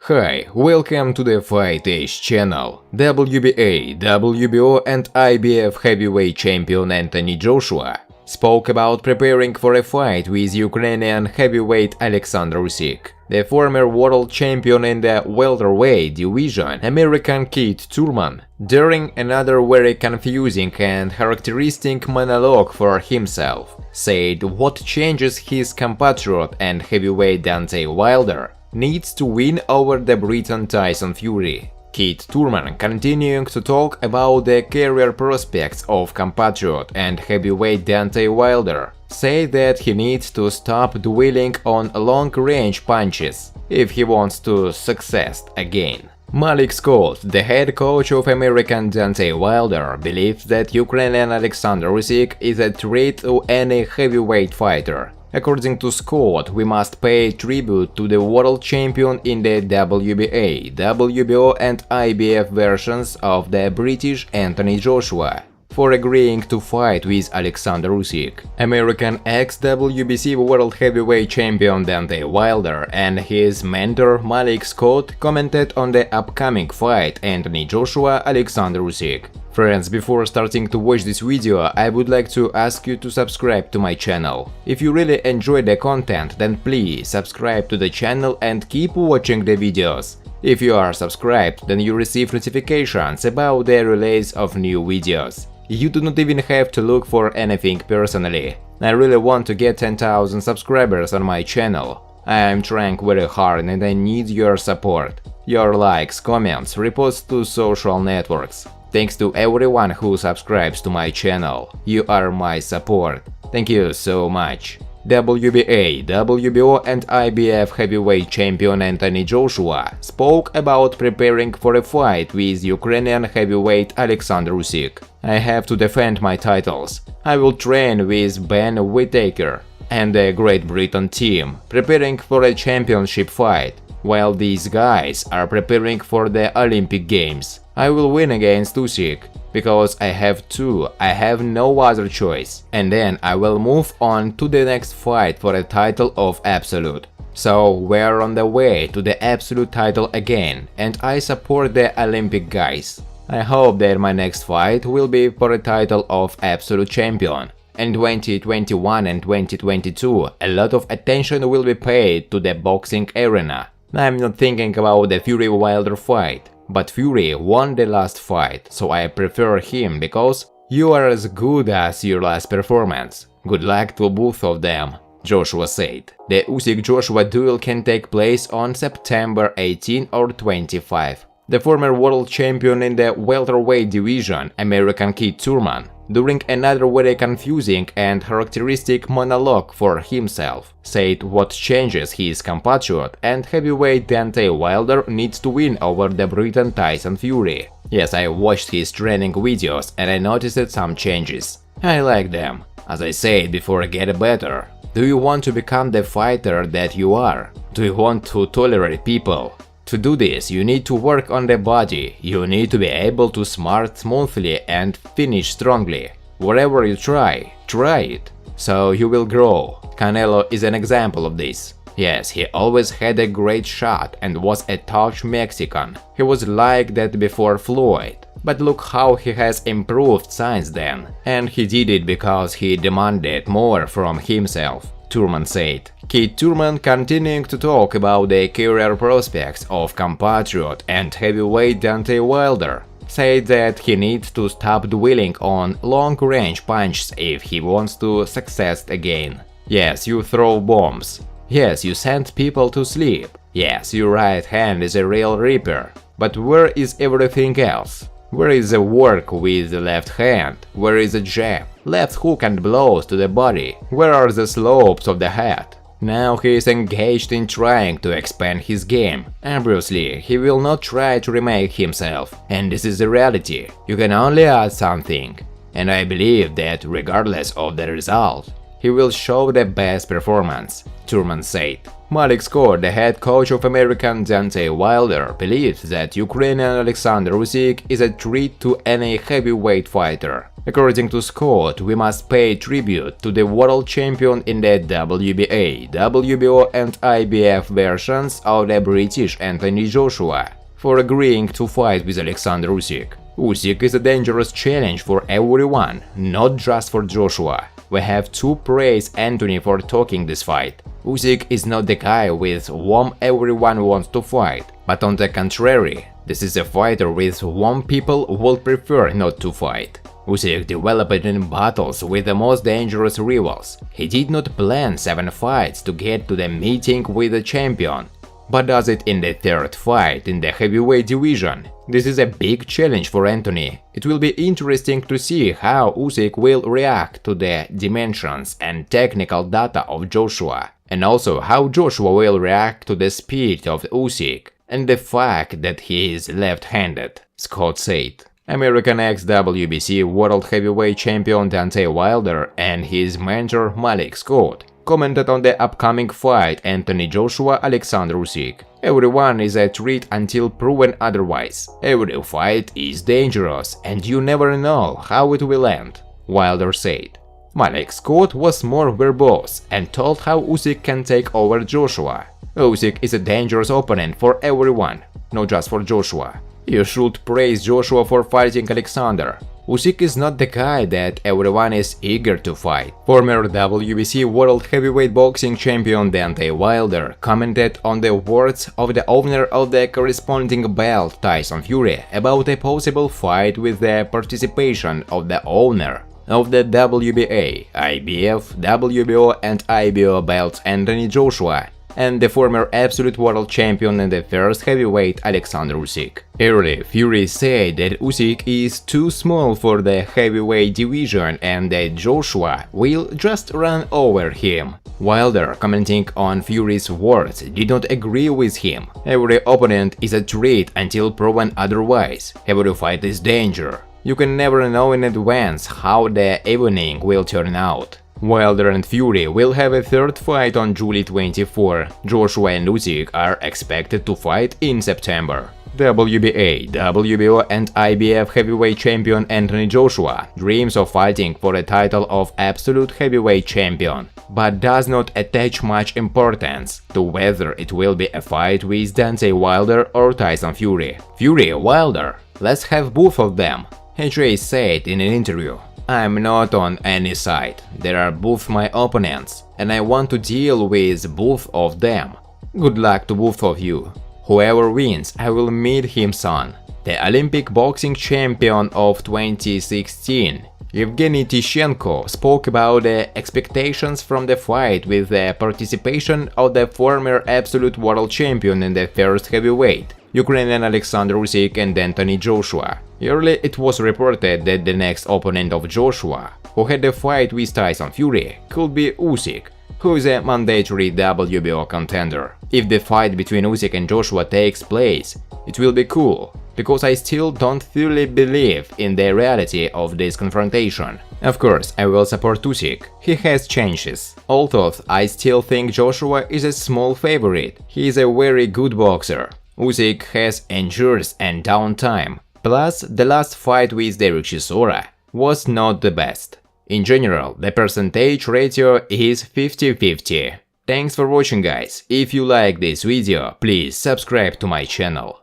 Hi, welcome to the Fight Age channel. WBA, WBO and IBF heavyweight champion Anthony Joshua spoke about preparing for a fight with Ukrainian heavyweight Alexander Usyk. The former world champion in the welterweight division, American Keith Thurman, during another very confusing and characteristic monologue for himself, said what changes his compatriot and heavyweight Deontay Wilder needs to win over the Briton Tyson Fury. Keith Thurman, continuing to talk about the career prospects of compatriot and heavyweight Deontay Wilder, said that he needs to stop dwelling on long-range punches if he wants to succeed again. Malik Scott, the head coach of American Deontay Wilder, believes that Ukrainian Alexander Usyk is a threat to any heavyweight fighter. According to Scott, we must pay tribute to the world champion in the WBA, WBO and IBF versions of the British Anthony Joshua for agreeing to fight with Alexander Usyk. American ex-WBC World Heavyweight Champion Deontay Wilder and his mentor Malik Scott commented on the upcoming fight Anthony Joshua-Alexander Usyk. Friends, before starting to watch this video, I would like to ask you to subscribe to my channel. If you really enjoy the content, then please subscribe to the channel and keep watching the videos. If you are subscribed, then you receive notifications about the release of new videos. You do not even have to look for anything personally. I really want to get 10,000 subscribers on my channel. I am trying very hard and I need your support. Your likes, comments, reposts to social networks. Thanks to everyone who subscribes to my channel. You are my support. Thank you so much. WBA, WBO and IBF heavyweight champion Anthony Joshua spoke about preparing for a fight with Ukrainian heavyweight Alexander Usyk. I have to defend my titles. I will train with Ben Whittaker and the Great Britain team, preparing for a championship fight, while these guys are preparing for the Olympic Games. I will win against Usyk, because I have to, I have no other choice, and then I will move on to the next fight for a title of Absolute. So we're on the way to the Absolute title again, and I support the Olympic guys. I hope that my next fight will be for a title of Absolute Champion. In 2021 and 2022, a lot of attention will be paid to the boxing arena. I'm not thinking about the Fury-Wilder fight. But Fury won the last fight, so I prefer him because you are as good as your last performance. Good luck to both of them, Joshua said. The Usyk-Joshua duel can take place on September 18 or 25. The former world champion in the welterweight division, American Keith Thurman, during another very confusing and characteristic monologue for himself, said what changes his compatriot and heavyweight Deontay Wilder needs to win over the Briton Tyson Fury. Yes, I watched his training videos and I noticed some changes. I like them. As I said before, get better. Do you want to become the fighter that you are? Do you want to tolerate people? To do this, you need to work on the body, you need to be able to smart smoothly and finish strongly. Whatever you try it. So you will grow. Canelo is an example of this. Yes, he always had a great shot and was a touch Mexican. He was like that before Floyd. But look how he has improved since then. And he did it because he demanded more from himself, Thurman said. Keith Thurman, continuing to talk about the career prospects of compatriot and heavyweight Deontay Wilder, said that he needs to stop dwelling on long-range punches if he wants to succeed again. Yes, you throw bombs. Yes, you send people to sleep. Yes, your right hand is a real reaper. But where is everything else? Where is the work with the left hand? Where is the jab, left hook and blows to the body? Where are the slopes of the head? Now he is engaged in trying to expand his game. Obviously, he will not try to remake himself, and this is the reality. You can only add something. And I believe that regardless of the result, he will show the best performance, Thurman said. Malik Scott, the head coach of American Deontay Wilder, believes that Ukrainian Alexander Usyk is a threat to any heavyweight fighter. According to Scott, we must pay tribute to the world champion in the WBA, WBO and IBF versions of the British Anthony Joshua for agreeing to fight with Alexander Usyk. Usyk is a dangerous challenge for everyone, not just for Joshua. We have to praise Anthony for taking this fight. Usyk is not the guy with whom everyone wants to fight, but on the contrary, this is a fighter with whom people would prefer not to fight. Usyk developed in battles with the most dangerous rivals. He did not plan 7 fights to get to the meeting with the champion, but does it in the 3rd fight in the heavyweight division. This is a big challenge for Anthony. It will be interesting to see how Usyk will react to the dimensions and technical data of Joshua, and also how Joshua will react to the speed of Usyk and the fact that he is left-handed, Scott said. American ex-WBC World Heavyweight Champion Deontay Wilder and his mentor Malik Scott commented on the upcoming fight Anthony Joshua-Alexander Usyk. Everyone is a threat until proven otherwise. Every fight is dangerous and you never know how it will end, Wilder said. Malik Scott was more verbose and told how Usyk can take over Joshua. Usyk is a dangerous opponent for everyone, not just for Joshua. You should praise Joshua for fighting Alexander. Usyk is not the guy that everyone is eager to fight. Former WBC World Heavyweight Boxing Champion Deontay Wilder commented on the words of the owner of the corresponding belt, Tyson Fury, about a possible fight with the participation of the owner of the WBA, IBF, WBO and IBO belts Anthony Joshua and the former absolute world champion and the first heavyweight Alexander Usyk. Earlier, Fury said that Usyk is too small for the heavyweight division and that Joshua will just run over him. Wilder, commenting on Fury's words, did not agree with him. Every opponent is a threat until proven otherwise. Every fight is danger. You can never know in advance how the evening will turn out. Wilder and Fury will have a 3rd fight on July 24. Joshua and Usyk are expected to fight in September. WBA, WBO and IBF heavyweight champion Anthony Joshua dreams of fighting for the title of absolute heavyweight champion, but does not attach much importance to whether it will be a fight with Deontay Wilder or Tyson Fury. Wilder, let's have both of them, AJ said in an interview. I'm not on any side, they are both my opponents, and I want to deal with both of them. Good luck to both of you. Whoever wins, I will meet him soon. The Olympic boxing champion of 2016, Evgeny Tishenko, spoke about the expectations from the fight with the participation of the former absolute world champion in the first heavyweight, Ukrainian Alexander Usyk and Anthony Joshua. Earlier it was reported that the next opponent of Joshua, who had a fight with Tyson Fury, could be Usyk, who is a mandatory WBO contender. If the fight between Usyk and Joshua takes place, it will be cool, because I still don't fully believe in the reality of this confrontation. Of course, I will support Usyk, he has chances. Although I still think Joshua is a small favorite, he is a very good boxer. Usyk has injuries and downtime, plus the last fight with Derek Chisora was not the best. In general, the percentage ratio is 50-50. Thanks for watching, guys. If you like this video, please subscribe to my channel.